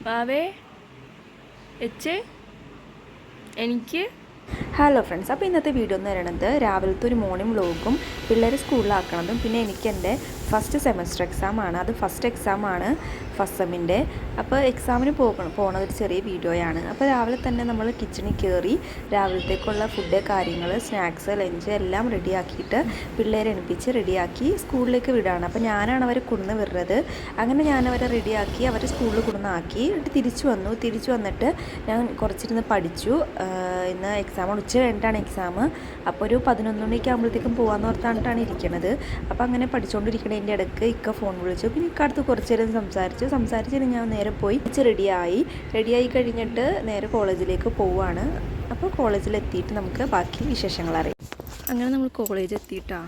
വാവേ എച്ച് എനിക്ക്. Hello friends, അപ്പോൾ ഇന്നത്തെ വീഡിയോ എന്ന് പറയുന്നത് രാവിലത്തെ ഒരു മോർണിംഗ് വ്ലോഗും പിള്ളേരെ സ്കൂളിലാക്കണതും പിന്നെ എനിക്ക് എൻ്റെ ഫസ്റ്റ് സെമസ്റ്റർ എക്സാമാണ്. അത് ഫസ്റ്റ് എക്സാമാണ്, ഫസ്റ്റ് സെമ്മിൻ്റെ. അപ്പോൾ എക്സാമിന് പോണതൊരു ചെറിയ വീഡിയോയാണ്. അപ്പോൾ രാവിലെ തന്നെ നമ്മൾ കിച്ചണിൽ കയറി രാവിലത്തേക്കുള്ള ഫുഡ്, കാര്യങ്ങൾ, സ്നാക്സ്, ലഞ്ച് എല്ലാം റെഡിയാക്കിയിട്ട് പിള്ളേരെ എണിപ്പിച്ച് റെഡിയാക്കി സ്കൂളിലേക്ക് വിടുകയാണ്. അപ്പോൾ ഞാനാണ് അവരെ കൊണ്ടുവന്ന് വിടുന്നത്. അങ്ങനെ ഞാനവരെ റെഡിയാക്കി അവരെ സ്കൂളിൽ കൊണ്ടുവന്നാക്കി തിരിച്ചു വന്നിട്ട് ഞാൻ കുറച്ചിരുന്ന് പഠിച്ചു. ഇന്ന് എക്സാമാണ്, ഉച്ച കഴിഞ്ഞിട്ടാണ് എക്സാം. അപ്പോൾ ഒരു 11 മണിയൊക്കെ ആകുമ്പോഴത്തേക്കും പോകാമെന്ന് ഓർത്താണ്ടാണ് ഇരിക്കുന്നത്. അപ്പോൾ അങ്ങനെ പഠിച്ചുകൊണ്ടിരിക്കുന്നതിൻ്റെ ഇടയ്ക്ക് ഇക്ക ഫോൺ വിളിച്ചു. പിന്നെ ഇക്കടുത്ത് കുറച്ച് നേരം സംസാരിച്ചിട്ട് ഞാൻ നേരെ പോയി റെഡിയായി കഴിഞ്ഞിട്ട് നേരെ കോളേജിലേക്ക് പോവുകയാണ്. അപ്പോൾ കോളേജിലെത്തിയിട്ട് നമുക്ക് ബാക്കി വിശേഷങ്ങൾ അറിയാം. അങ്ങനെ നമ്മൾ കോളേജ് എത്തിയിട്ടാ,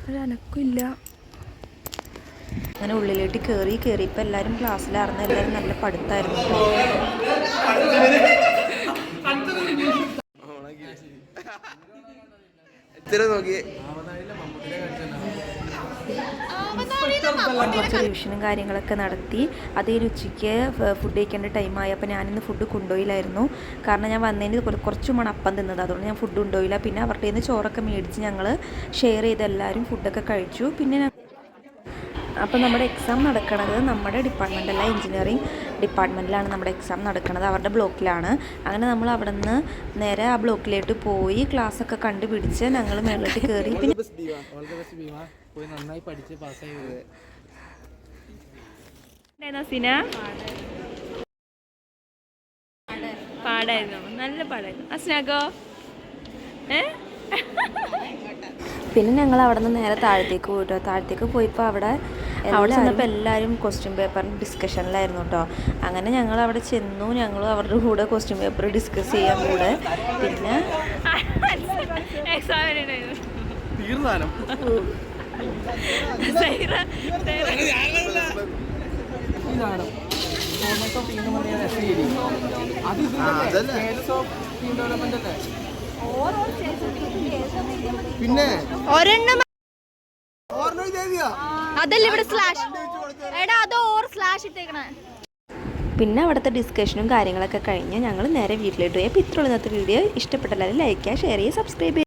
ഒരു അനക്കില്ല. അങ്ങനെ ഉള്ളിലേക്ക് കയറിയപ്പോൾ എല്ലാവരും ക്ലാസ്സിലായിരുന്നു. എല്ലാവരും നല്ല പഠിത്തമായിരുന്നു. കുറച്ച് റിവിഷനും കാര്യങ്ങളൊക്കെ നടത്തി. അതേ ഉച്ചയ്ക്ക് ഫുഡ് കഴിക്കേണ്ട ടൈമായപ്പോൾ ഞാനിന്ന് ഫുഡ് കൊണ്ടുപോയില്ലായിരുന്നു. കാരണം ഞാൻ വന്നതിന് കുറച്ചുമാണ് അപ്പം തിന്നത്, അതുകൊണ്ട് ഞാൻ ഫുഡ് കൊണ്ടുപോയില്ല. പിന്നെ അവരുടെ നിന്ന് ചോറൊക്കെ മേടിച്ച് ഞങ്ങൾ ഷെയർ ചെയ്ത് എല്ലാവരും ഫുഡൊക്കെ കഴിച്ചു. പിന്നെ അപ്പോൾ നമ്മുടെ എക്സാം നടക്കുന്നത് നമ്മുടെ ഡിപ്പാർട്ട്മെൻറ്റല്ല, എഞ്ചിനീയറിംഗ് ഡിപ്പാർട്ട്മെൻറ്റിലാണ് നമ്മുടെ എക്സാം നടക്കുന്നത്, അവരുടെ ബ്ലോക്കിലാണ്. അങ്ങനെ നമ്മൾ അവിടെ നിന്ന് നേരെ ആ ബ്ലോക്കിലേക്ക് പോയി ക്ലാസ്സൊക്കെ കണ്ടുപിടിച്ച് ഞങ്ങൾ മേളിലോട്ട് കയറി. പിന്നെ പാടായിരുന്നു, നല്ല പാടായിരുന്നു. അസ്നാഗോ പിന്നെ ഞങ്ങൾ അവിടെ നിന്ന് നേരെ താഴത്തേക്ക് പോയപ്പോൾ അവിടെ ചെന്നപ്പോൾ എല്ലാവരും ക്വസ്റ്റ്യൻ പേപ്പറിൻ്റെ ഡിസ്കഷനിലായിരുന്നു കേട്ടോ. അങ്ങനെ ഞങ്ങൾ അവിടെ ചെന്നു. ഞങ്ങൾ അവരുടെ കൂടെ ക്വസ്റ്റ്യൻ പേപ്പർ ഡിസ്കസ് ചെയ്യാൻ കൂടെ. പിന്നെ പിന്നെ അതല്ല ഇവിടെ സ്ലാഷ് എടാ അതോ ഓർ സ്ലാഷ് ഇട്ടേക്കണേ. പിന്നെ അവിടുത്തെ ഡിസ്കഷനും കാര്യങ്ങളൊക്കെ കഴിഞ്ഞ് ഞങ്ങൾ നേരെ വീട്ടിലോട്ട് പോയി. അപ്പോൾ ഇത്രയുള്ള ഇന്നത്തെ വീഡിയോ ഇഷ്ടപ്പെട്ടല്ലാതെ ലൈക്ക് ചെയ്യുക, ഷെയർ ചെയ്യുക, സബ്സ്ക്രൈബ് ചെയ്യുക.